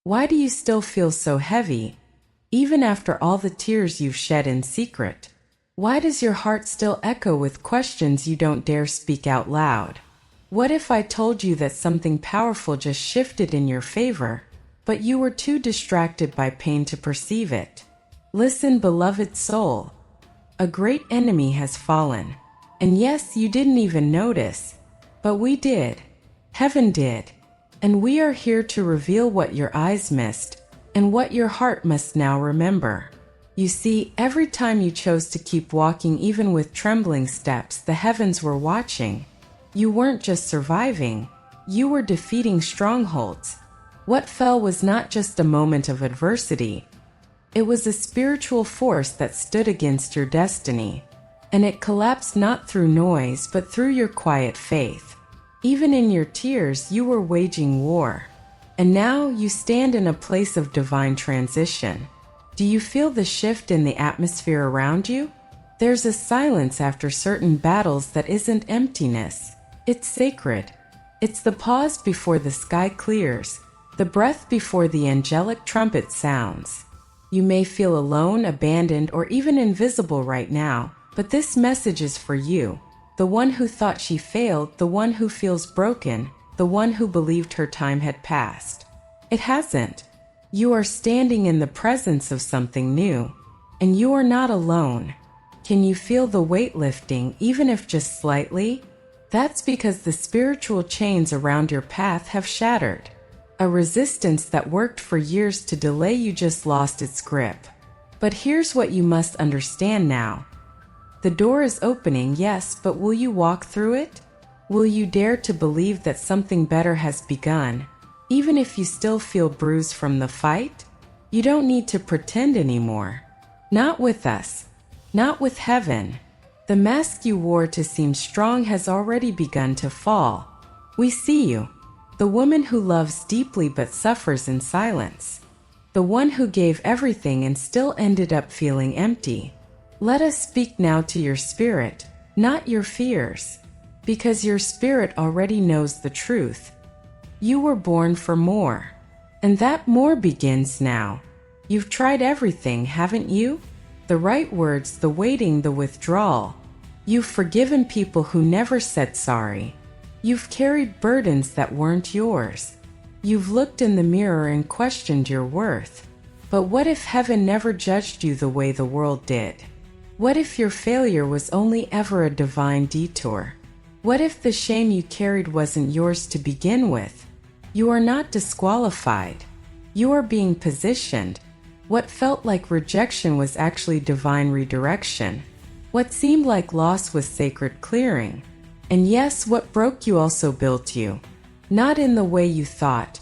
Why do you still feel so heavy, even after all the tears you've shed in secret? Why does your heart still echo with questions you don't dare speak out loud? What if I told you that something powerful just shifted in your favor, but you were too distracted by pain to perceive it? Listen, beloved soul. A great enemy has fallen. And yes, you didn't even notice, but we did. Heaven did. And we are here to reveal what your eyes missed and what your heart must now remember. You see, every time you chose to keep walking, even with trembling steps, the heavens were watching. You weren't just surviving, you were defeating strongholds. What fell was not just a moment of adversity. It was a spiritual force that stood against your destiny. And it collapsed not through noise, but through your quiet faith. Even in your tears, you were waging war. And now you stand in a place of divine transition. Do you feel the shift in the atmosphere around you? There's a silence after certain battles that isn't emptiness. It's sacred. It's the pause before the sky clears, the breath before the angelic trumpet sounds. You may feel alone, abandoned, or even invisible right now, but this message is for you, the one who thought she failed, the one who feels broken, the one who believed her time had passed. It hasn't. You are standing in the presence of something new, and you are not alone. Can you feel the weight lifting, even if just slightly? That's because the spiritual chains around your path have shattered. A resistance that worked for years to delay you just lost its grip. But here's what you must understand now. The door is opening, yes, but will you walk through it? Will you dare to believe that something better has begun? Even if you still feel bruised from the fight, you don't need to pretend anymore. Not with us. Not with heaven. The mask you wore to seem strong has already begun to fall. We see you. The woman who loves deeply but suffers in silence. The one who gave everything and still ended up feeling empty. Let us speak now to your spirit, not your fears. Because your spirit already knows the truth. You were born for more. And that more begins now. You've tried everything, haven't you? The right words, the waiting, the withdrawal. You've forgiven people who never said sorry. You've carried burdens that weren't yours. You've looked in the mirror and questioned your worth. But what if heaven never judged you the way the world did? What if your failure was only ever a divine detour? What if the shame you carried wasn't yours to begin with? You are not disqualified. You are being positioned. What felt like rejection was actually divine redirection. What seemed like loss was sacred clearing. And yes, what broke you also built you. Not in the way you thought.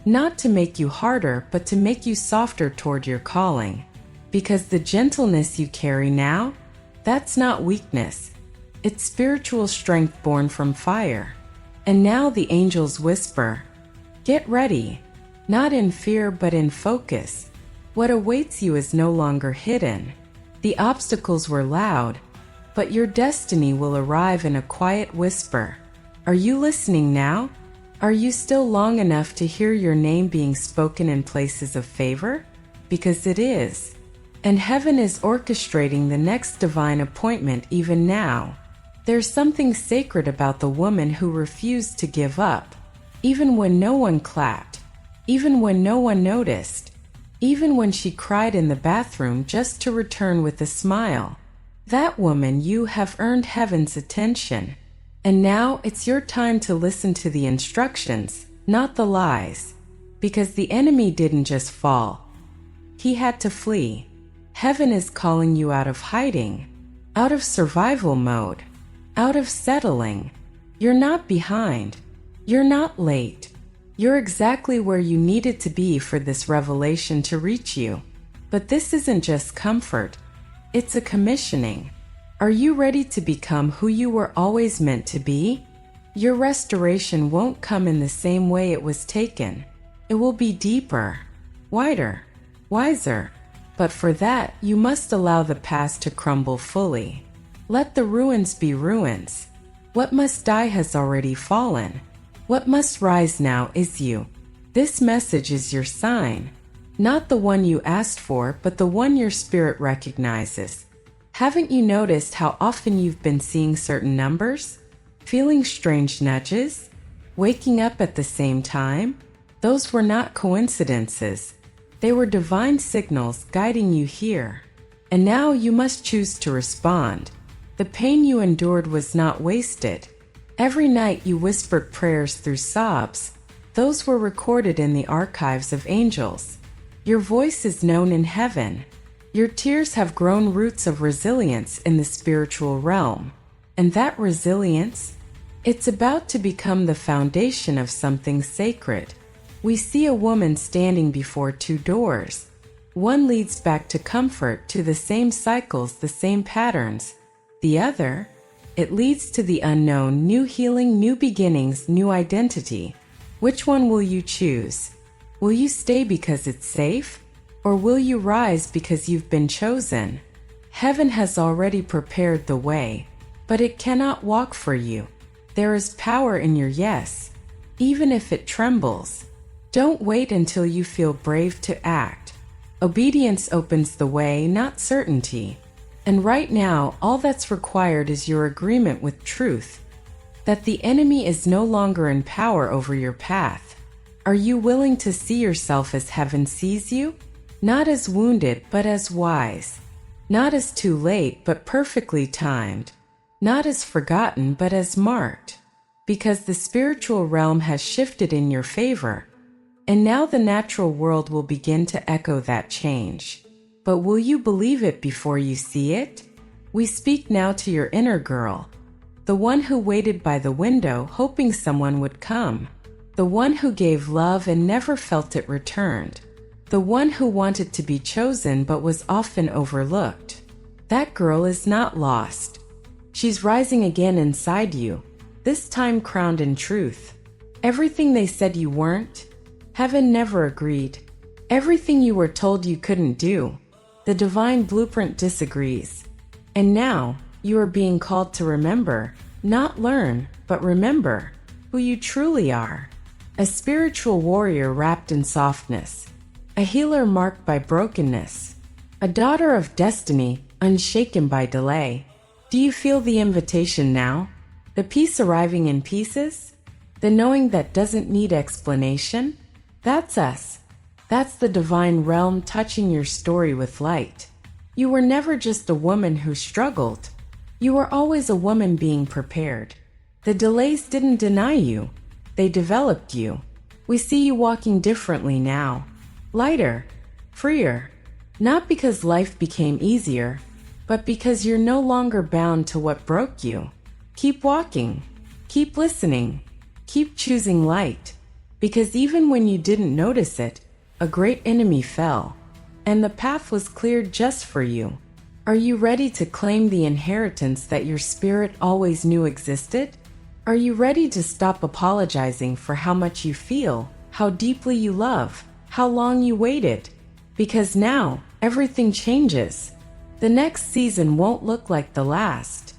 Not to make you harder, but to make you softer toward your calling. Because the gentleness you carry now, that's not weakness. It's spiritual strength born from fire. And now the angels whisper, get ready. Not in fear, but in focus. What awaits you is no longer hidden. The obstacles were loud, but your destiny will arrive in a quiet whisper. Are you listening now? Are you still long enough to hear your name being spoken in places of favor? Because it is. And heaven is orchestrating the next divine appointment even now. There's something sacred about the woman who refused to give up, even when no one clapped, even when no one noticed, even when she cried in the bathroom just to return with a smile. That woman, you have earned heaven's attention. And now it's your time to listen to the instructions, not the lies. Because the enemy didn't just fall. He had to flee. Heaven is calling you out of hiding, out of survival mode, out of settling. You're not behind. You're not late. You're exactly where you needed to be for this revelation to reach you. But this isn't just comfort. It's a commissioning. Are you ready to become who you were always meant to be? Your restoration won't come in the same way it was taken. It will be deeper, wider, wiser. But for that, you must allow the past to crumble fully. Let the ruins be ruins. What must die has already fallen. What must rise now is you. This message is your sign. Not the one you asked for, but the one your spirit recognizes. Haven't you noticed how often you've been seeing certain numbers? Feeling strange nudges? Waking up at the same time? Those were not coincidences. They were divine signals guiding you here. And now you must choose to respond. The pain you endured was not wasted. Every night you whispered prayers through sobs. Those were recorded in the archives of angels. Your voice is known in heaven. Your tears have grown roots of resilience in the spiritual realm. And that resilience? It's about to become the foundation of something sacred. We see a woman standing before two doors. One leads back to comfort, to the same cycles, the same patterns. The other, it leads to the unknown, new healing, new beginnings, new identity. Which one will you choose? Will you stay because it's safe? Or will you rise because you've been chosen? Heaven has already prepared the way, but it cannot walk for you. There is power in your yes, even if it trembles. Don't wait until you feel brave to act. Obedience opens the way, not certainty. And right now, all that's required is your agreement with truth, that the enemy is no longer in power over your path. Are you willing to see yourself as heaven sees you? Not as wounded, but as wise. Not as too late, but perfectly timed. Not as forgotten, but as marked. Because the spiritual realm has shifted in your favor. And now the natural world will begin to echo that change. But will you believe it before you see it? We speak now to your inner girl. The one who waited by the window hoping someone would come. The one who gave love and never felt it returned. The one who wanted to be chosen but was often overlooked. That girl is not lost. She's rising again inside you, this time crowned in truth. Everything they said you weren't, heaven never agreed. Everything you were told you couldn't do, the divine blueprint disagrees. And now, you are being called to remember, not learn, but remember who you truly are. A spiritual warrior wrapped in softness. A healer marked by brokenness. A daughter of destiny, unshaken by delay. Do you feel the invitation now? The peace arriving in pieces? The knowing that doesn't need explanation? That's us. That's the divine realm touching your story with light. You were never just a woman who struggled. You were always a woman being prepared. The delays didn't deny you. They developed you. We see you walking differently now. Lighter, freer. Not because life became easier, but because you're no longer bound to what broke you. Keep walking. Keep listening. Keep choosing light. Because even when you didn't notice it, a great enemy fell. And the path was cleared just for you. Are you ready to claim the inheritance that your spirit always knew existed? Are you ready to stop apologizing for how much you feel, how deeply you love, how long you waited? Because now, everything changes. The next season won't look like the last.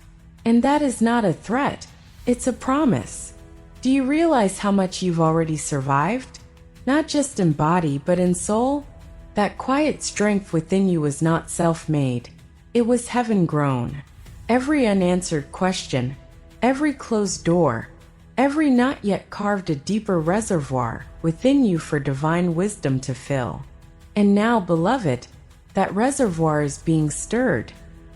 And that is not a threat, it's a promise. Do you realize how much you've already survived? Not just in body, but in soul? That quiet strength within you was not self-made. It was heaven-grown. Every unanswered question, every closed door, every not yet carved a deeper reservoir within you for divine wisdom to fill. And now, beloved, that reservoir is being stirred.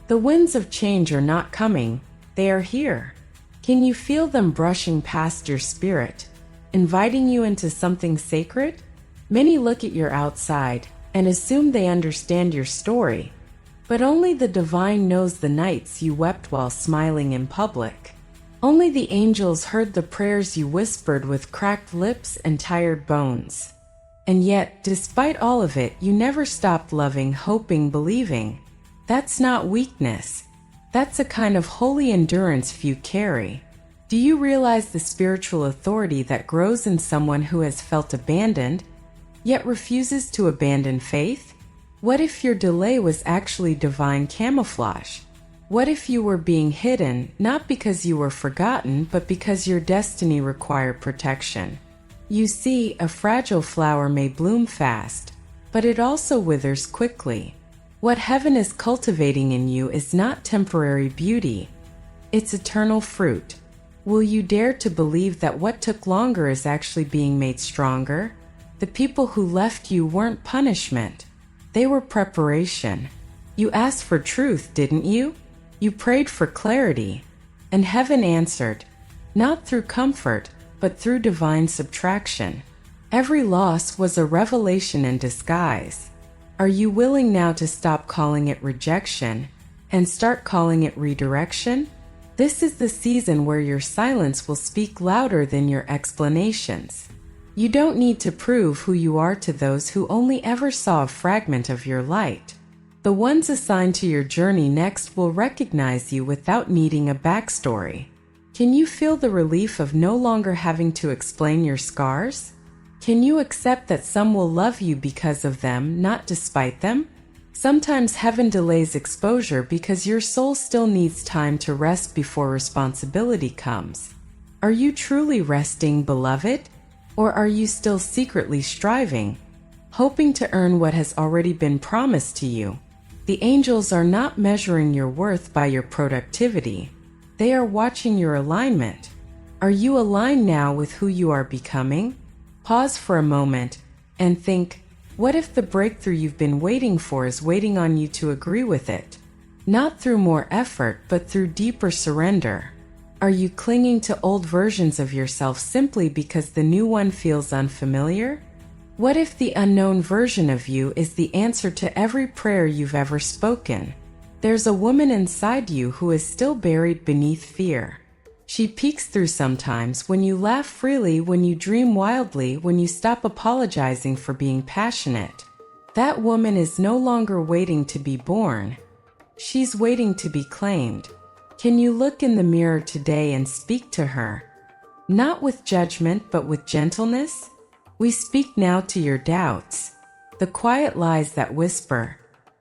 The winds of change are not coming, they are here. Can you feel them brushing past your spirit, inviting you into something sacred? Many look at your outside and assume they understand your story, but only the divine knows the nights you wept while smiling in public. Only the angels heard the prayers you whispered with cracked lips and tired bones. And yet, despite all of it, you never stopped loving, hoping, believing. That's not weakness. That's a kind of holy endurance few carry. Do you realize the spiritual authority that grows in someone who has felt abandoned, yet refuses to abandon faith? What if your delay was actually divine camouflage? What if you were being hidden, not because you were forgotten, but because your destiny required protection? You see, a fragile flower may bloom fast, but it also withers quickly. What heaven is cultivating in you is not temporary beauty, it's eternal fruit. Will you dare to believe that what took longer is actually being made stronger? The people who left you weren't punishment, they were preparation. You asked for truth, didn't you? You prayed for clarity, and heaven answered, not through comfort, but through divine subtraction. Every loss was a revelation in disguise. Are you willing now to stop calling it rejection and start calling it redirection? This is the season where your silence will speak louder than your explanations. You don't need to prove who you are to those who only ever saw a fragment of your light. The ones assigned to your journey next will recognize you without needing a backstory. Can you feel the relief of no longer having to explain your scars? Can you accept that some will love you because of them, not despite them? Sometimes heaven delays exposure because your soul still needs time to rest before responsibility comes. Are you truly resting, beloved? Or are you still secretly striving, hoping to earn what has already been promised to you? The angels are not measuring your worth by your productivity. They are watching your alignment. Are you aligned now with who you are becoming? Pause for a moment and think, what if the breakthrough you've been waiting for is waiting on you to agree with it? Not through more effort, but through deeper surrender. Are you clinging to old versions of yourself simply because the new one feels unfamiliar? What if the unknown version of you is the answer to every prayer you've ever spoken? There's a woman inside you who is still buried beneath fear. She peeks through sometimes when you laugh freely, when you dream wildly, when you stop apologizing for being passionate. That woman is no longer waiting to be born. She's waiting to be claimed. Can you look in the mirror today and speak to her? Not with judgment, but with gentleness? We speak now to your doubts, the quiet lies that whisper,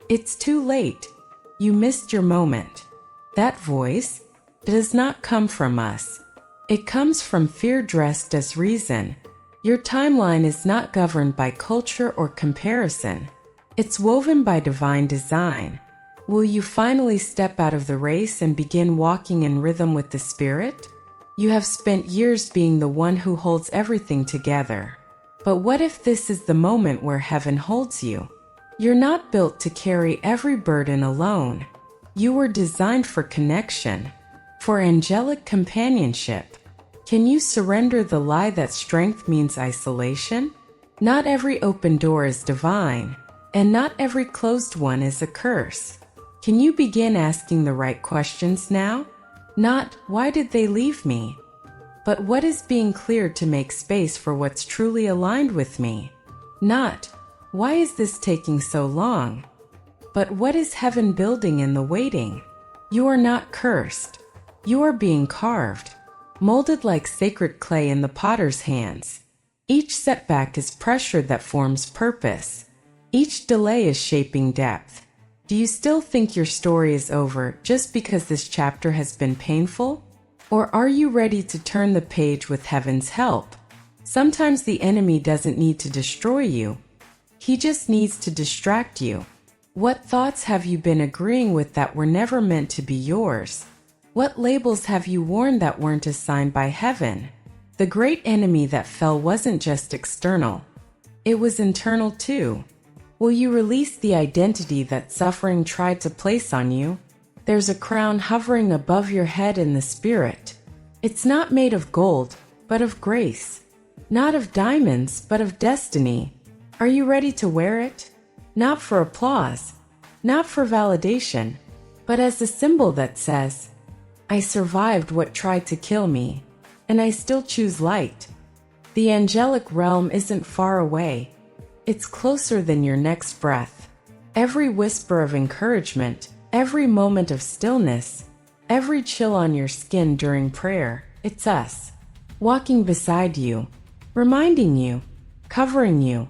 "It's too late. You missed your moment." That voice does not come from us. It comes from fear dressed as reason. Your timeline is not governed by culture or comparison. It's woven by divine design. Will you finally step out of the race and begin walking in rhythm with the Spirit? You have spent years being the one who holds everything together. But what if this is the moment where heaven holds you? You're not built to carry every burden alone. You were designed for connection, for angelic companionship. Can you surrender the lie that strength means isolation? Not every open door is divine, and not every closed one is a curse. Can you begin asking the right questions now? Not, why did they leave me? But what is being cleared to make space for what's truly aligned with me? Not, why is this taking so long? But what is heaven building in the waiting? You are not cursed. You are being carved, molded like sacred clay in the potter's hands. Each setback is pressure that forms purpose. Each delay is shaping depth. Do you still think your story is over just because this chapter has been painful? Or are you ready to turn the page with heaven's help? Sometimes the enemy doesn't need to destroy you. He just needs to distract you. What thoughts have you been agreeing with that were never meant to be yours? What labels have you worn that weren't assigned by heaven? The great enemy that fell wasn't just external. It was internal too. Will you release the identity that suffering tried to place on you? There's a crown hovering above your head in the spirit. It's not made of gold, but of grace. Not of diamonds, but of destiny. Are you ready to wear it? Not for applause, not for validation, but as a symbol that says, I survived what tried to kill me, and I still choose light. The angelic realm isn't far away. It's closer than your next breath. Every whisper of encouragement, every moment of stillness, every chill on your skin during prayer, it's us, walking beside you, reminding you, covering you,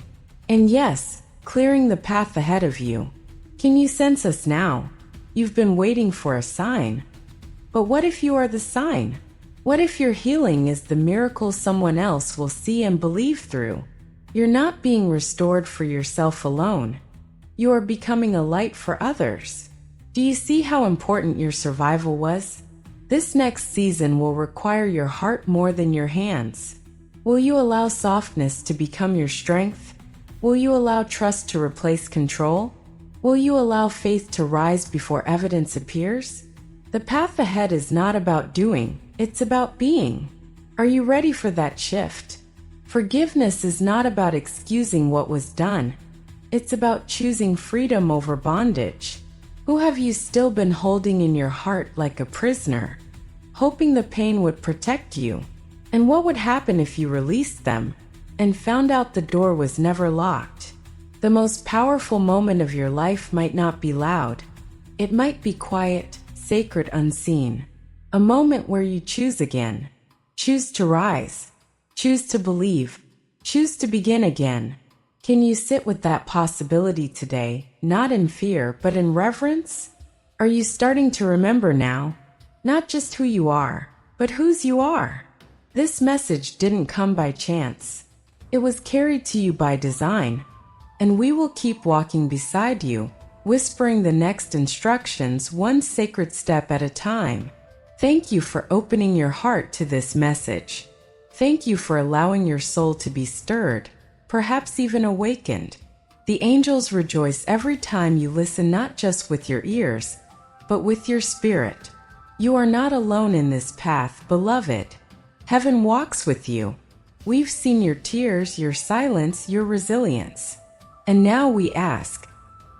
and yes, clearing the path ahead of you. Can you sense us now? You've been waiting for a sign. But what if you are the sign? What if your healing is the miracle someone else will see and believe through? You're not being restored for yourself alone. You are becoming a light for others. Do you see how important your survival was? This next season will require your heart more than your hands. Will you allow softness to become your strength? Will you allow trust to replace control? Will you allow faith to rise before evidence appears? The path ahead is not about doing, it's about being. Are you ready for that shift? Forgiveness is not about excusing what was done. It's about choosing freedom over bondage. Who have you still been holding in your heart like a prisoner, hoping the pain would protect you? And what would happen if you released them and found out the door was never locked? The most powerful moment of your life might not be loud. It might be quiet, sacred, unseen. A moment where you choose again. Choose to rise. Choose to believe. Choose to begin again. Can you sit with that possibility today, not in fear, but in reverence? Are you starting to remember now? Not just who you are, but whose you are. This message didn't come by chance. It was carried to you by design. And we will keep walking beside you, whispering the next instructions one sacred step at a time. Thank you for opening your heart to this message. Thank you for allowing your soul to be stirred, perhaps even awakened. The angels rejoice every time you listen, not just with your ears, but with your spirit. You are not alone in this path, beloved. Heaven walks with you. We've seen your tears, your silence, your resilience. And now we ask,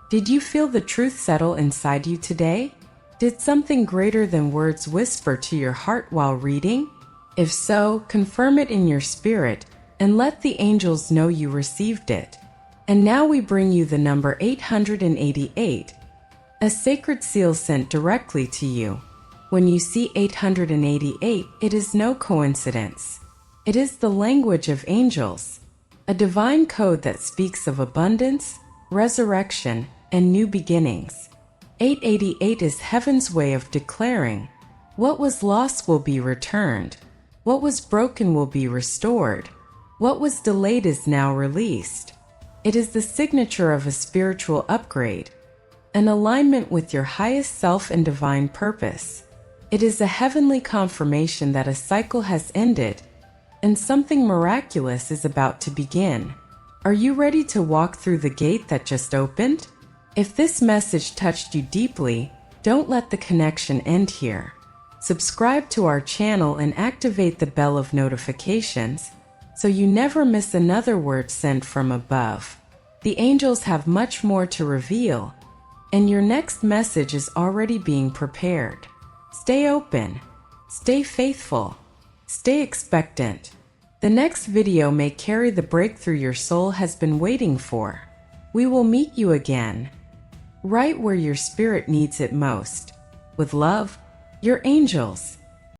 did you feel the truth settle inside you today? Did something greater than words whisper to your heart while reading? If so, confirm it in your spirit and let the angels know you received it. And now we bring you the number 888, a sacred seal sent directly to you. When you see 888, it is no coincidence. It is the language of angels, a divine code that speaks of abundance, resurrection, and new beginnings. 888 is heaven's way of declaring, what was lost will be returned. What was broken will be restored. What was delayed is now released. It is the signature of a spiritual upgrade, an alignment with your highest self and divine purpose. It is a heavenly confirmation that a cycle has ended and something miraculous is about to begin. Are you ready to walk through the gate that just opened? If this message touched you deeply, don't let the connection end here. Subscribe to our channel and activate the bell of notifications so you never miss another word sent from above. The angels have much more to reveal, and your next message is already being prepared. Stay open, stay faithful, stay expectant. The next video may carry the breakthrough your soul has been waiting for. We will meet you again, right where your spirit needs it most. With love, your angels.